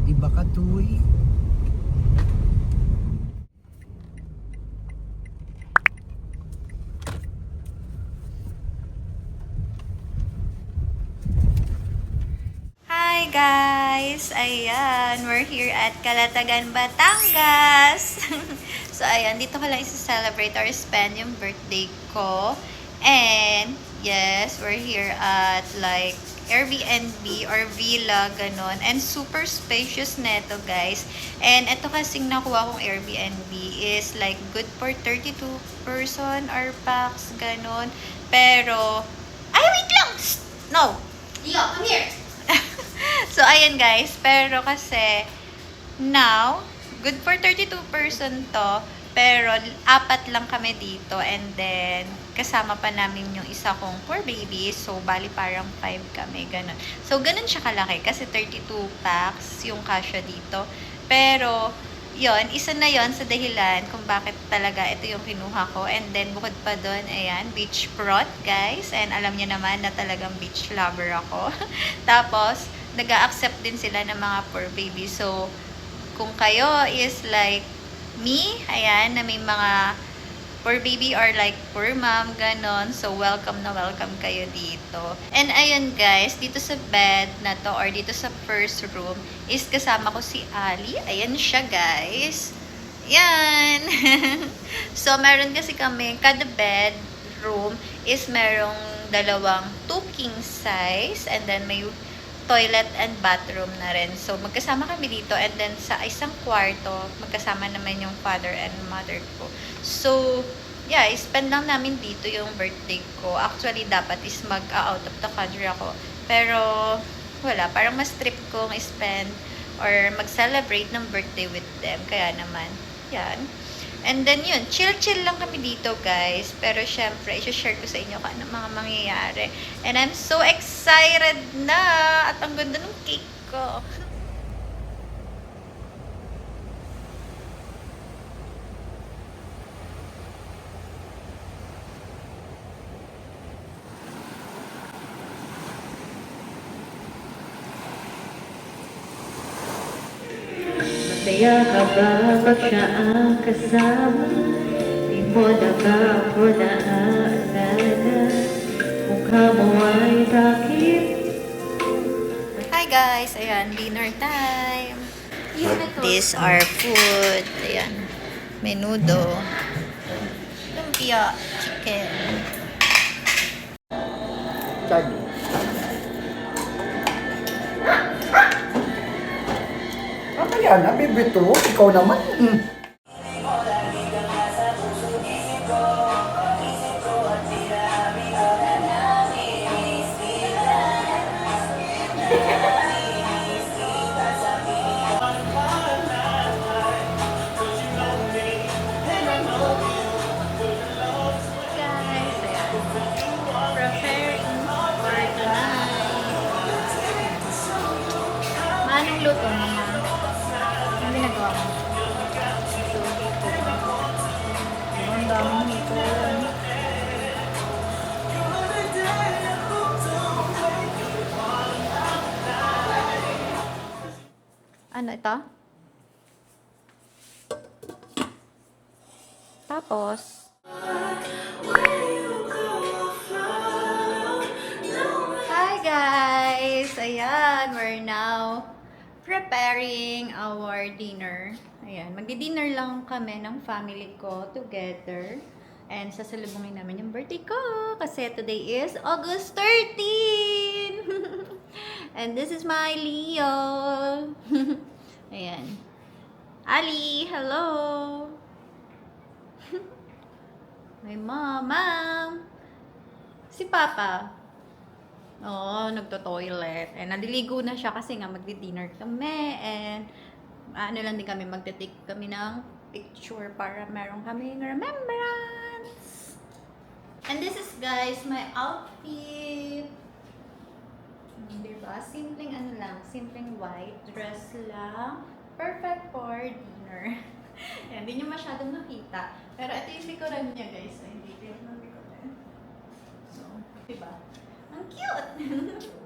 Iba ka, Tuy. Hi guys! Ayan, we're here at Calatagan, Batangas! So ayan, dito ko lang isa-celebrate or spend yung birthday ko. And yes, we're here at like Airbnb or villa, ganon. And super spacious neto guys. And ito kasing nakuha kong Airbnb is like good for 32 person or packs, ganon. Pero, ay wait lang! No! Dio, come here. So, ayan guys. Pero kasi, now, good for 32 person to. Pero, apat lang kami dito. And then, kasama pa namin yung isa kong poor baby. So, bali parang 5 kami. Ganun. So, ganun siya kalaki. Kasi 32 packs yung kasya dito. Pero, yon isa na yon sa dahilan kung bakit talaga ito yung kinuha ko. And then, bukod pa doon, ayan, beachfront, guys. And alam niyo naman na talagang beach lover ako. Tapos, nag-a-accept din sila ng mga poor baby. So, kung kayo is like me, ayan, na may mga poor baby or like poor mom, ganon. So, welcome na welcome kayo dito. And ayun guys, dito sa bed na to or dito sa first room is kasama ko si Ali. Ayan siya guys. Yan. So, meron kasi kami, kada bedroom is merong dalawang 2 king size and then may toilet and bathroom na rin. So, magkasama kami dito and then sa isang kwarto, magkasama naman yung father and mother ko. So, yeah, spend lang namin dito yung birthday ko. Actually, dapat is mag-out of the country ako. Pero, wala. Parang mas trip kong spend or mag-celebrate ng birthday with them. Kaya naman, yan. And then yun, chill-chill lang kami dito guys. Pero syempre, i-share ko sa inyo kung ano mga mangyayari. And I'm so excited na! At ang ganda ng cake ko. Masaya ka ba pag siya ang kasama? Di mo na ba ako naaalala? Mukha mo ay takip. Hi guys! Ayan, dinner time. These are food. Ayan. Menudo. Lumpia. Chicken. Chad. Mamaya na, baby to. Ikaw naman. Guys, ayan. Preparing for tonight. Manong luto, mama? Ano ginagawa mo? Ang daming hipon. Ano ito? Tapos, hi guys! Ayan, we're now preparing our dinner. Ayan, magdi-dinner lang kami ng family ko together. And sasalubungin namin yung birthday ko kasi today is August 13! And this is my Leo. Ayan. Ali, hello! My mom. Si Papa. Oo, nagto-toilet. And nadiligo na siya kasi nga magdi-dinner kami. And ano lang din kami, magte-take kami ng picture para meron kaming remembrance. And this is guys, my outfit. Diba? Simpleng ano lang, simpleng white dress lang. Perfect for dinner. Yan, hindi nyo masyadong makita. Pero ito yung likuran niya, guys. Ay, hindi ito yung likuran. So, diba? Ang cute!